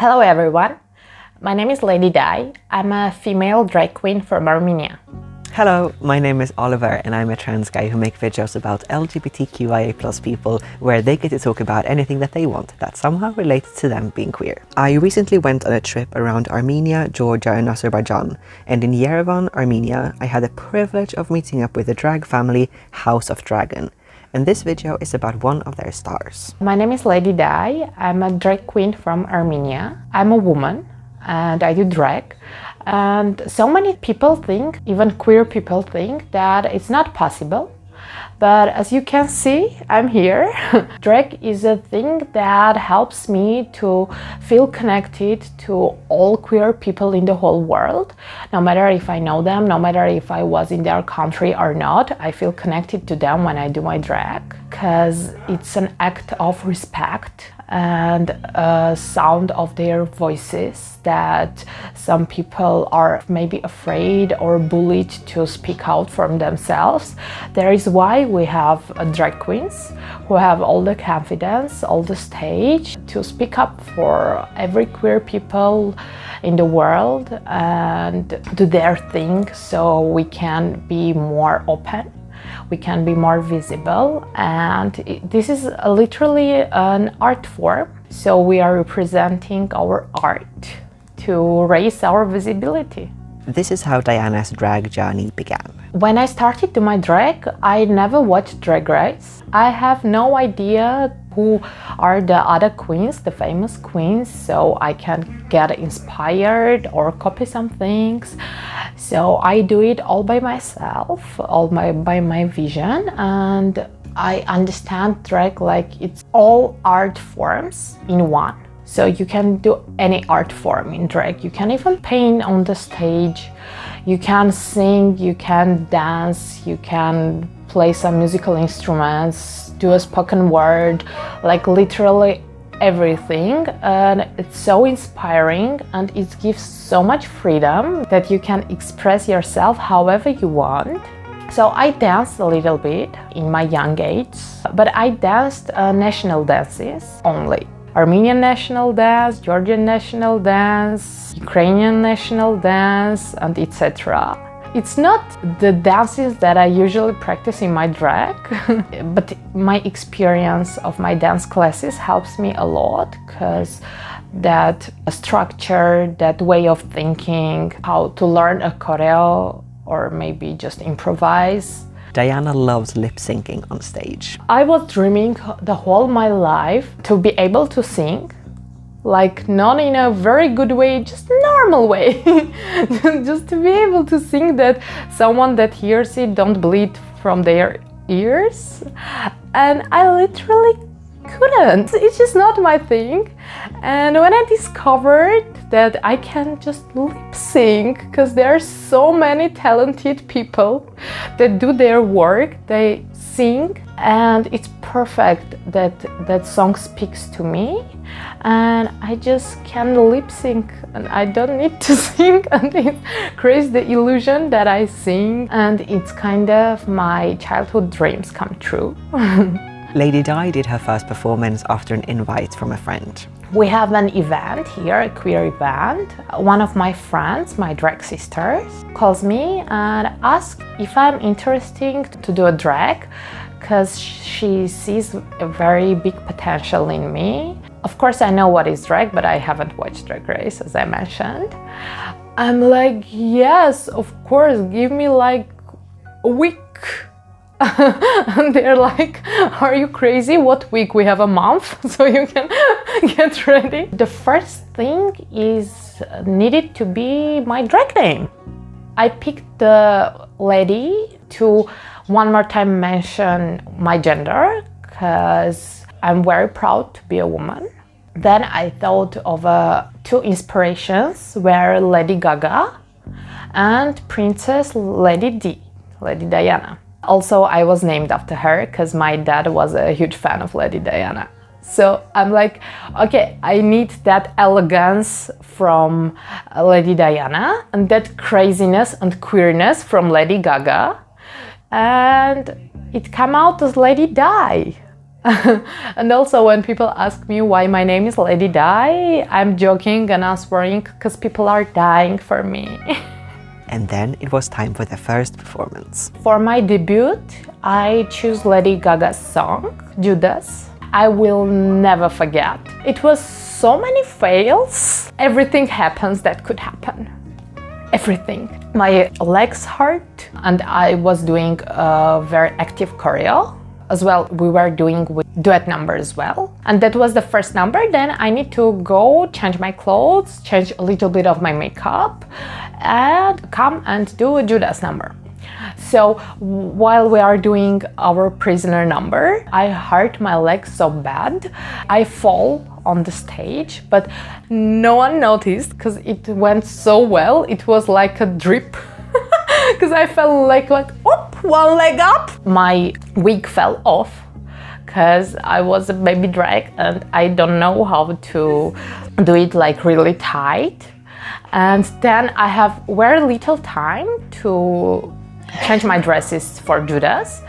Hello everyone, my name is Lady Di. I'm a female drag queen from Armenia. Hello, my name is Oliver and I'm a trans guy who makes videos about LGBTQIA+ people where they get to talk about anything that they want that somehow relates to them being queer. I recently went on a trip around Armenia, Georgia and Azerbaijan, and in Yerevan, Armenia, I had the privilege of meeting up with the drag family House of Dragon. And this video is about one of their stars. My name is Lady Di. I'm a drag queen from Armenia. I'm a woman and I do drag. And so many people think, even queer people think, that it's not possible. But as you can see, I'm here. Drag is a thing that helps me to feel connected to all queer people in the whole world. No matter if I know them, no matter if I was in their country or not, I feel connected to them when I do my drag. Because it's an act of respect and a sound of their voices that some people are maybe afraid or bullied to speak out from themselves. That is why we have drag queens who have all the confidence, all the stage to speak up for every queer people in the world and do their thing so we can be more open. We can be more visible, and this is literally an art form. So we are representing our art to raise our visibility. This is how Diana's drag journey began. When I started to my drag, I never watched Drag Race. I have no idea who are the other queens, the famous queens, so I can get inspired or copy some things. So I do it all by myself, by my vision, and I understand drag like it's all art forms in one. So you can do any art form in drag. You can even paint on the stage, you can sing, you can dance, you can play some musical instruments, do a spoken word, like literally everything. And it's so inspiring and it gives so much freedom that you can express yourself however you want. So I danced a little bit in my young age, but I danced national dances only. Armenian national dance, Georgian national dance, Ukrainian national dance, and etc. It's not the dances that I usually practice in my drag, but my experience of my dance classes helps me a lot because that structure, that way of thinking, how to learn a choreo or maybe just improvise. Diana loves lip-syncing on stage. I was dreaming the whole my life to be able to sing, like not in a very good way, just normal way. Just to be able to sing that someone that hears it don't bleed from their ears. And I literally couldn't. It's just not my thing. And when I discovered that I can just lip sync, because there are so many talented people that do their work, they sing, and it's perfect that song speaks to me, and I just can lip sync and I don't need to sing, and it creates the illusion that I sing, and it's kind of my childhood dreams come true. Lady Di did her first performance after an invite from a friend. We have an event here, a queer event. One of my friends, my drag sisters, calls me and asks if I'm interested to do a drag because she sees a very big potential in me. Of course, I know what is drag, but I haven't watched Drag Race, as I mentioned. I'm like, yes, of course, give me like a week. And they're like, are you crazy? What week? We have a month, so you can get ready. The first thing is needed to be my drag name. I picked the lady to one more time mention my gender because I'm very proud to be a woman. Then I thought of two inspirations were Lady Gaga and Princess Lady D, Lady Diana. Also, I was named after her because my dad was a huge fan of Lady Diana. So I'm like, okay, I need that elegance from Lady Diana and that craziness and queerness from Lady Gaga. And it came out as Lady Di. And also when people ask me why my name is Lady Di, I'm joking and answering because people are dying for me. And then it was time for the first performance. For my debut, I choose Lady Gaga's song, Judas. I will never forget. It was so many fails. Everything happens that could happen. Everything. My legs hurt and I was doing a very active choreo. As well, we were doing with duet number as well. And that was the first number. Then I need to go change my clothes, change a little bit of my makeup and come and do a Judas number. So while we are doing our prisoner number, I hurt my leg so bad. I fall on the stage, but no one noticed because it went so well. It was like a drip. Because I felt like whoop, one leg up. My wig fell off because I was a baby drag and I don't know how to do it like really tight. And then I have very little time to change my dresses for Judas.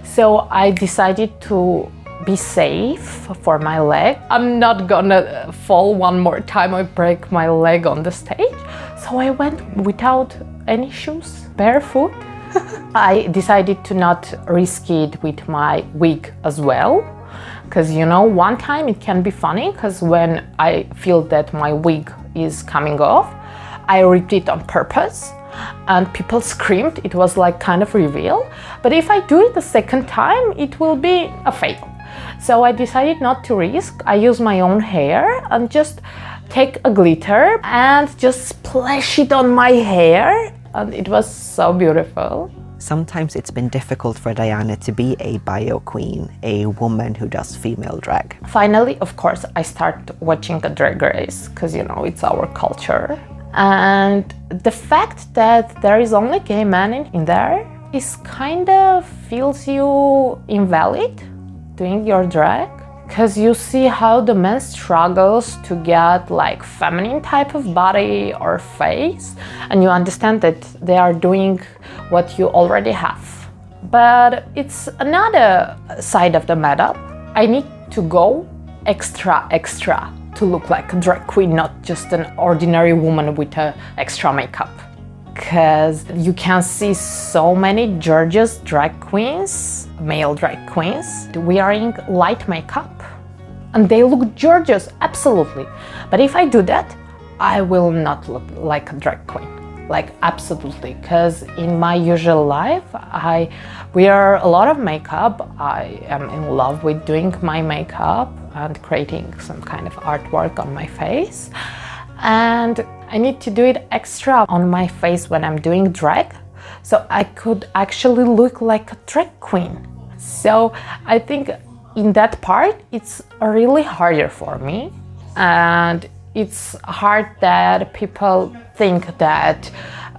So I decided to be safe for my leg. I'm not gonna fall one more time or break my leg on the stage. So I went without any shoes, barefoot. I decided to not risk it with my wig as well. Because you know, one time it can be funny because when I feel that my wig is coming off, I ripped it on purpose and people screamed. It was like kind of reveal. But if I do it the second time, it will be a fail. So I decided not to risk. I use my own hair and just take a glitter and just splash it on my hair. And it was so beautiful. Sometimes it's been difficult for Diana to be a bio queen, a woman who does female drag. Finally, of course, I start watching a Drag Race because, you know, it's our culture. And the fact that there is only gay men in there is kind of feels you invalid doing your drag. Because you see how the man struggles to get like feminine type of body or face, and you understand that they are doing what you already have. But it's another side of the matter. I need to go extra to look like a drag queen, not just an ordinary woman with extra makeup. Because you can see so many gorgeous drag queens, male drag queens, wearing light makeup. And they look gorgeous, absolutely. But if I do that, I will not look like a drag queen. Like, absolutely. Because in my usual life, I wear a lot of makeup. I am in love with doing my makeup and creating some kind of artwork on my face. And I need to do it extra on my face when I'm doing drag, so I could actually look like a drag queen. So I think in that part, it's really harder for me. And it's hard that people think that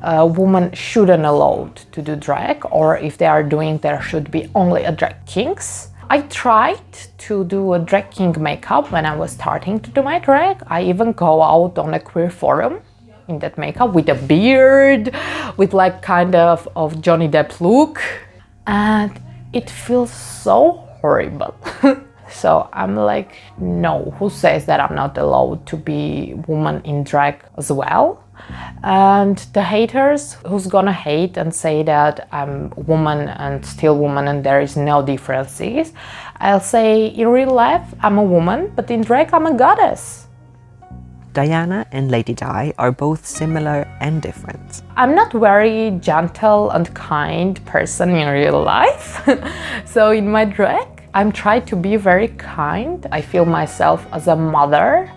a woman shouldn't allowed to do drag, or if they are doing, there should be only a drag kings. I tried to do a drag king makeup when I was starting to do my drag. I even go out on a queer forum in that makeup with a beard, with like kind of Johnny Depp look. And it feels so horrible. So I'm like, no, who says that I'm not allowed to be woman in drag as well? And the haters who's gonna hate and say that I'm woman and still woman and there is no differences, I'll say in real life I'm a woman, but in drag I'm a goddess. Diana and Lady Di are both similar and different. I'm not very gentle and kind person in real life. So in my drag, I'm trying to be very kind. I feel myself as a mother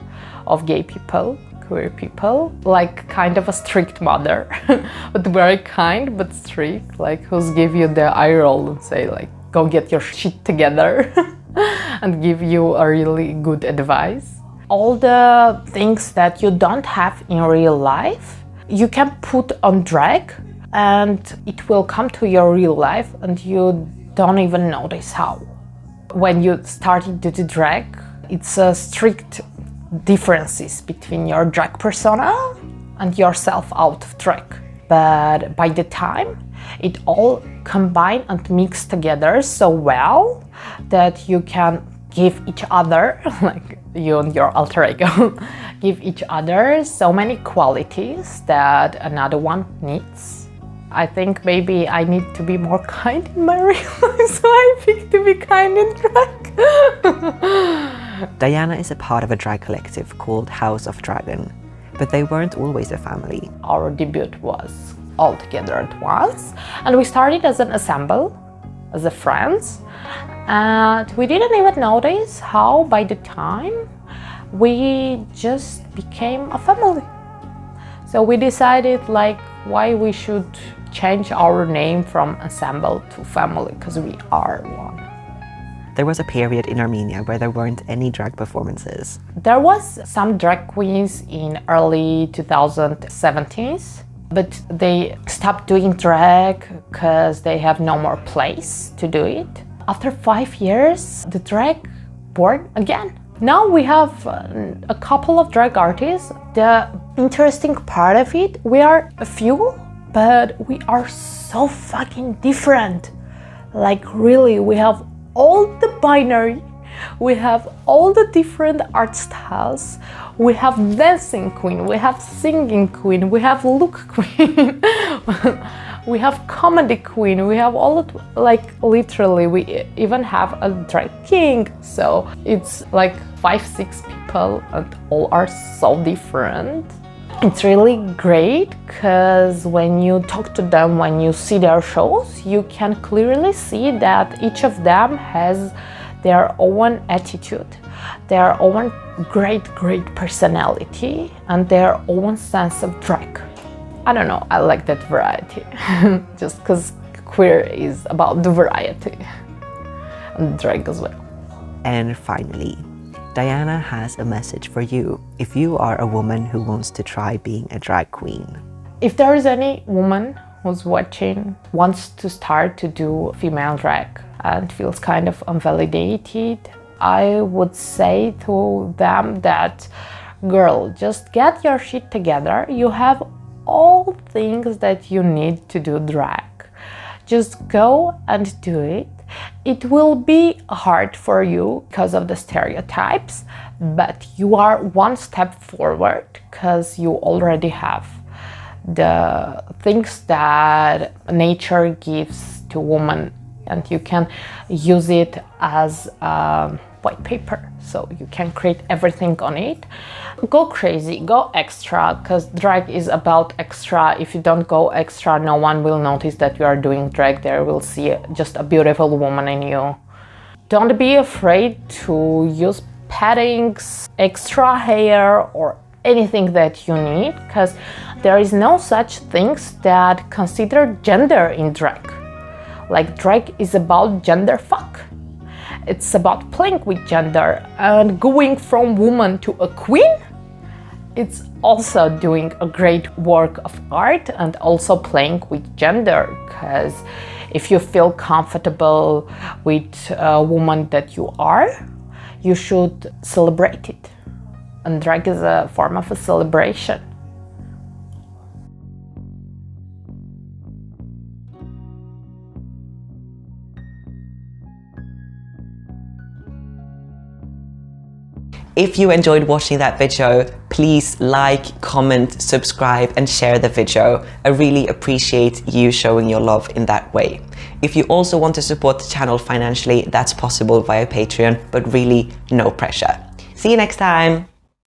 of gay people, queer people, like kind of a strict mother, but very kind but strict, like who's give you the eye roll and say like, go get your shit together and give you a really good advice. All the things that you don't have in real life, you can put on drag and it will come to your real life and you don't even notice how. When you started to do drag, it's a strict differences between your drag persona and yourself out of drag. But by the time, it all combine and mix together so well that you can give each other, like you and your alter ego, give each other so many qualities that another one needs. I think maybe I need to be more kind in my real life, so I pick to be kind in drag. Diana is a part of a drag collective called House of Dragon, but they weren't always a family. Our debut was all together at once, and we started as an ensemble, as a friends, and we didn't even notice how by the time we just became a family. So we decided like why we should change our name from ensemble to family, because we are one. There was a period in Armenia where there weren't any drag performances. There was some drag queens in early 2017s, but they stopped doing drag because they have no more place to do it. After 5 years, the drag born again. Now we have a couple of drag artists. The interesting part of it, we are a few, but we are so fucking different. Like really, we have all the binary, we have all the different art styles, we have dancing queen, we have singing queen, we have look queen, we have comedy queen, we have all of, like literally we even have a drag king. So it's like 5-6 people and all are so different. It's really great because when you talk to them, when you see their shows, you can clearly see that each of them has their own attitude, their own great personality, and their own sense of drag. I don't know, I like that variety, just because queer is about the variety, and drag as well. And finally, Diana has a message for you if you are a woman who wants to try being a drag queen. If there is any woman who's watching, wants to start to do female drag and feels kind of invalidated, I would say to them that, girl, just get your shit together. You have all things that you need to do drag. Just go and do it. It will be hard for you because of the stereotypes, but you are one step forward because you already have the things that nature gives to women, and you can use it as white paper, so you can create everything on it. Go crazy, go extra, because drag is about extra. If you don't go extra, no one will notice that you are doing drag. They will see just a beautiful woman in you. Don't be afraid to use paddings, extra hair, or anything that you need, because there is no such things that consider gender in drag. Like drag is about gender fuck. It's about playing with gender and going from woman to a queen. It's also doing a great work of art and also playing with gender, because if you feel comfortable with a woman that you are, you should celebrate it. And drag is a form of a celebration. If you enjoyed watching that video, please like, comment, subscribe, and share the video. I really appreciate you showing your love in that way. If you also want to support the channel financially, that's possible via Patreon, but really no pressure. See you next time.